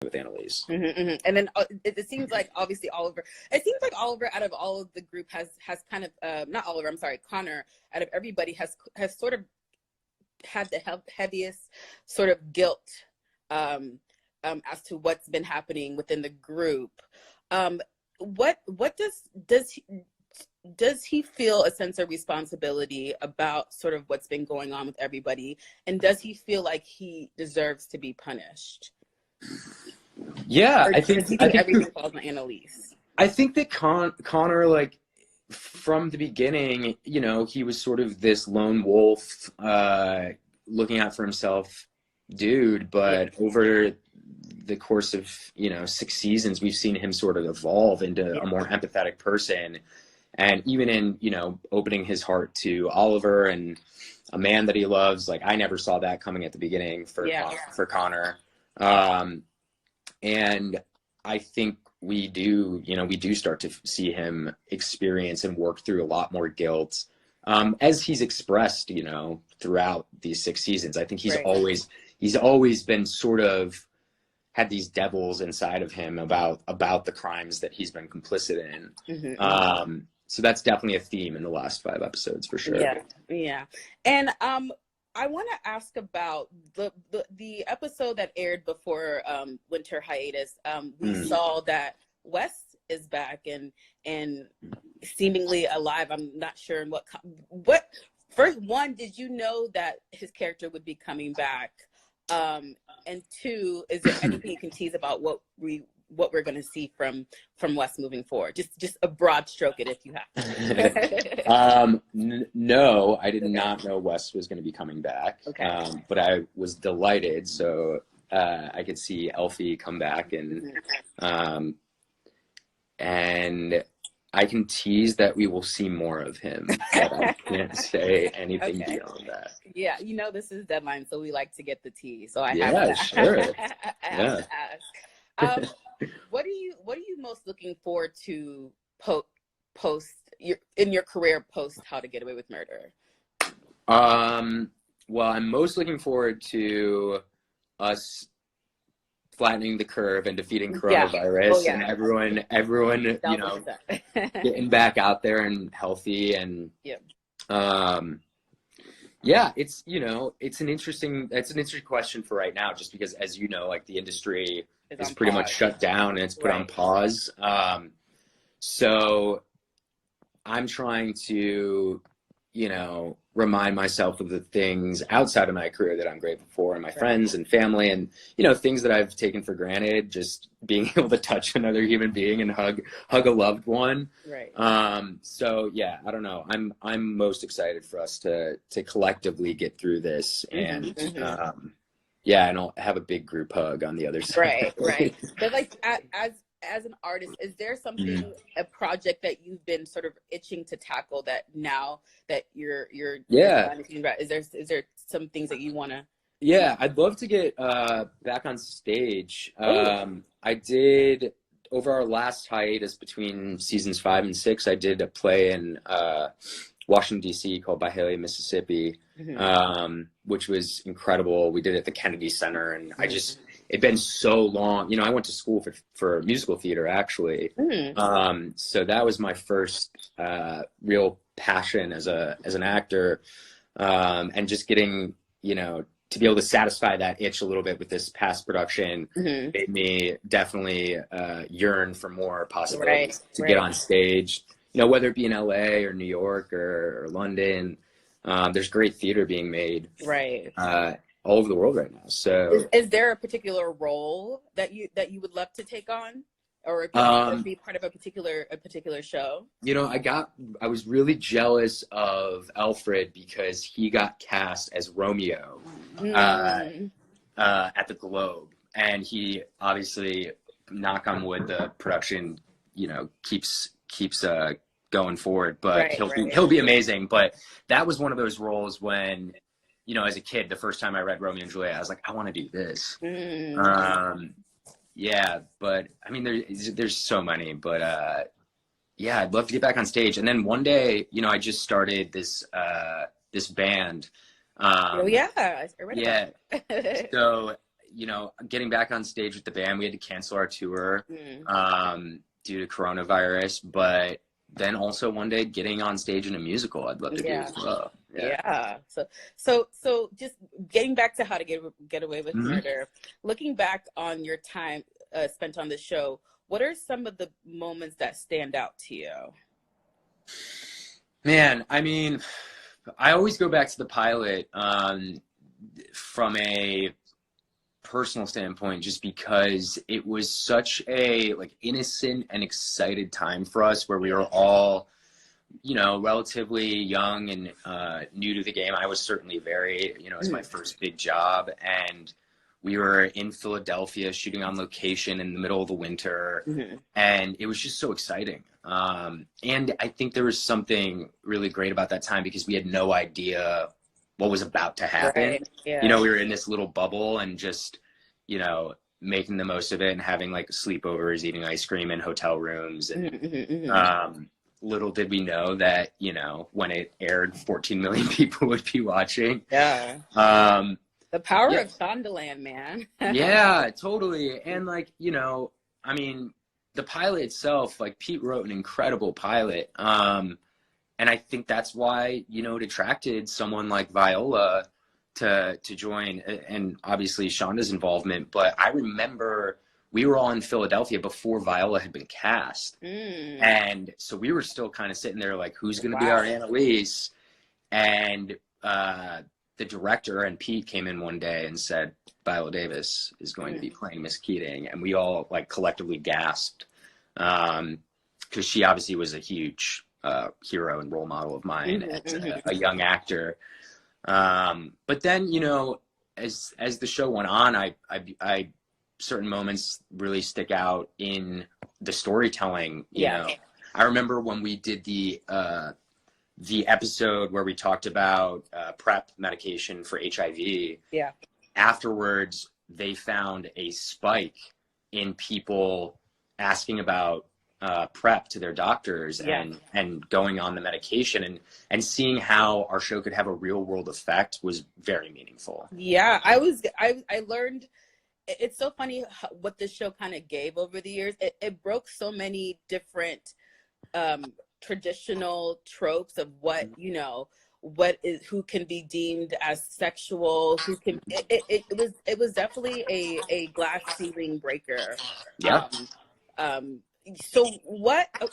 with Annalise. And then it seems like obviously Oliver. It seems like Oliver, out of all of the group, has kind of not Oliver. I'm sorry, Connor. Out of everybody, has sort of had the heaviest sort of guilt as to what's been happening within the group. What does he feel a sense of responsibility about sort of what's been going on with everybody, and does he feel like he deserves to be punished? Yeah, I think everything falls on Annalise. I think that Connor, like, from the beginning, you know, he was sort of this lone wolf, looking out for himself dude, but over the course of, you know, 6 seasons, we've seen him sort of evolve into a more empathetic person. And even in, you know, opening his heart to Oliver and a man that he loves, like, I never saw that coming at the beginning for Connor. And I think we do start to see him experience and work through a lot more guilt, as he's expressed, you know, throughout these 6 seasons. I think he's always been sort of had these devils inside of him about the crimes that he's been complicit in. So that's definitely a theme in the last 5 episodes for sure. Yeah. And I want to ask about the episode that aired before winter hiatus. We saw that Wes is back and seemingly alive. I'm not sure in what first one, did you know that his character would be coming back? And 2, is there anything you can tease about what we're going to see from Wes moving forward? Just a broad stroke it if you have. No, I did not know Wes was going to be coming back. Okay. But I was delighted. So I could see Elfie come back, and I can tease that we will see more of him, but I can't say anything beyond that. Yeah, you know, this is deadline, so we like to get the tea. So I have to ask. What are you most looking forward to post in your career post How to Get Away with Murder? Well, I'm most looking forward to us flattening the curve and defeating coronavirus, and everyone, you know, getting back out there and healthy, and it's, you know, it's an interesting question for right now, just because, as you know, like, the industry is pretty much shut down and it's put on pause. So I'm trying to, you know, remind myself of the things outside of my career that I'm grateful for, and my friends and family, and, you know, things that I've taken for granted, just being able to touch another human being and hug a loved one. So yeah, I don't know. I'm most excited for us to collectively get through this, and and I'll have a big group hug on the other side. Right. But, like, as an artist, is there something, a project that you've been sort of itching to tackle that now that you're is there some things that you want to? Yeah, I'd love to get back on stage. I did, over our last hiatus between seasons 5 and 6, I did a play in Washington, D.C. called Falahee, Mississippi, which was incredible. We did it at the Kennedy Center, and it'd been so long. You know, I went to school for musical theater, actually. So that was my first real passion as an actor, and just getting, you know, to be able to satisfy that itch a little bit with this past production made me definitely yearn for more possibilities to get on stage. You know, whether it be in LA or New York or London, there's great theater being made all over the world right now. So is there a particular role that you would love to take on, or be part of a particular show? You know, I was really jealous of Alfred because he got cast as Romeo at the Globe, and he obviously, knock on wood, the production, you know, keeps going forward, but he'll be amazing. But that was one of those roles when, you know, as a kid, the first time I read Romeo and Juliet, I was like, I want to do this. Yeah, but I mean, there's so many, but I'd love to get back on stage. And then one day, you know, I just started this band. I read about it. So you know, getting back on stage with the band, we had to cancel our tour due to coronavirus, but then also one day getting on stage in a musical, I'd love to do as well. Yeah. So just getting back to How to Get Away with Murder, looking back on your time spent on the show, what are some of the moments that stand out to you? Man, I mean, I always go back to the pilot from a personal standpoint, just because it was such a like innocent and excited time for us, where we were all, you know, relatively young and new to the game. I was certainly very, you know, it was my first big job, and we were in Philadelphia shooting on location in the middle of the winter, and it was just so exciting. And I think there was something really great about that time, because we had no idea what was about to happen. Right. Yeah. You know, we were in this little bubble and just, you know, making the most of it and having like sleepovers, eating ice cream in hotel rooms. And little did we know that, you know, when it aired, 14 million people would be watching. Yeah. The power of Shondaland, man. Yeah, totally. And like, you know, I mean, the pilot itself, like Pete wrote an incredible pilot. And I think that's why, you know, it attracted someone like Viola to join, and obviously Shonda's involvement. But I remember we were all in Philadelphia before Viola had been cast. And so we were still kind of sitting there like, who's going to be our Annalise? And the director and Pete came in one day and said, Viola Davis is going to be playing Miss Keating. And we all like collectively gasped, because she obviously was a huge hero and role model of mine as a young actor. But then, you know, as the show went on, I certain moments really stick out in the storytelling. You know, I remember when we did the episode where we talked about PrEP medication for HIV. Yeah. Afterwards, they found a spike in people asking about PrEP to their doctors and going on the medication, and seeing how our show could have a real world effect was very meaningful. Yeah, I learned. It's so funny what this show kind of gave over the years. It broke so many different traditional tropes of what, you know, who can be deemed as sexual, who can. It was definitely a glass ceiling breaker. Yeah. So what? Oh,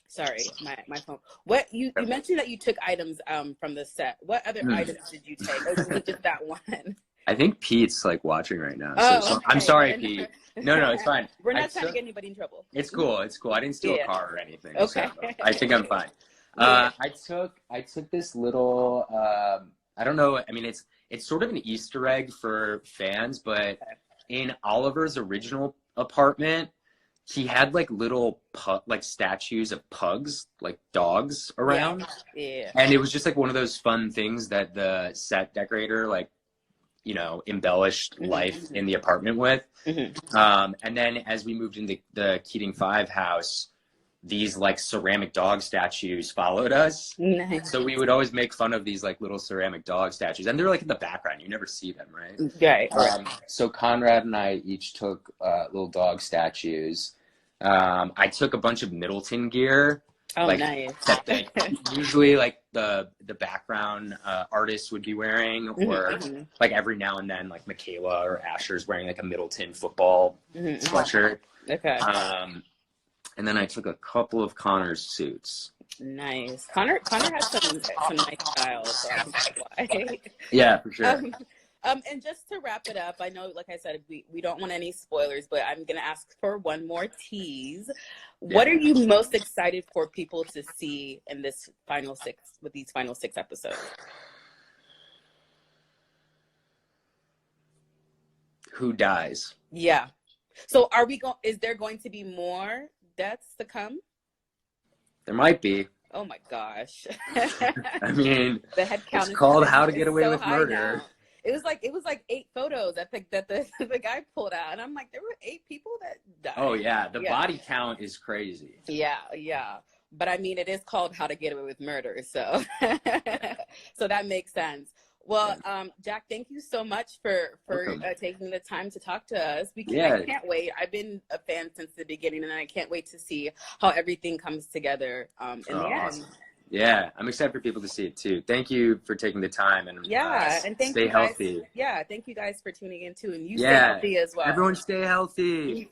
sorry, my phone. What you mentioned that you took items from the set. What other items did you take? Or was it just that one? I think Pete's like watching right now. So okay. I'm sorry, Pete. No, it's fine. We're not trying to get anybody in trouble. It's cool. I didn't steal a car or anything. Okay. So I think I'm fine. I took this little. I don't know. I mean, it's sort of an Easter egg for fans, but in Oliver's original apartment, he had like little like statues of pugs, like dogs around. Yeah. And it was just like one of those fun things that the set decorator, like, you know, embellished life in the apartment with. And then as we moved into the Keating 5 house, these like ceramic dog statues followed us. Nice. So we would always make fun of these like little ceramic dog statues, and they're like in the background. You never see them, right? Right. So Conrad and I each took little dog statues. I took a bunch of Middleton gear. Oh, like, nice. That usually like the background artists would be wearing, or like every now and then like Michaela or Asher's wearing like a Middleton football sweatshirt. Okay. And then I took a couple of Connor's suits. Nice. Connor has some nice style, so I can see why. Yeah, for sure. And just to wrap it up, I know, like I said, we don't want any spoilers, but I'm going to ask for one more tease. Yeah. What are you most excited for people to see in these final 6 episodes? Who dies? Yeah. So is there going to be more deaths to come? There might be. Oh my gosh. I mean, the head count it's called How to Get Away with Murder. Now. It was like 8 photos that the guy pulled out, and I'm like, there were 8 people that died. Oh yeah, the body count is crazy. Yeah. But I mean, it is called How to Get Away with Murder, so so that makes sense. Well, Jack, thank you so much for taking the time to talk to us. I can't wait. I've been a fan since the beginning, and I can't wait to see how everything comes together in the end. Awesome. Yeah, I'm excited for people to see it too. Thank you for taking the time, and and stay healthy. Yeah, thank you guys for tuning in too, and you stay healthy as well. Everyone stay healthy.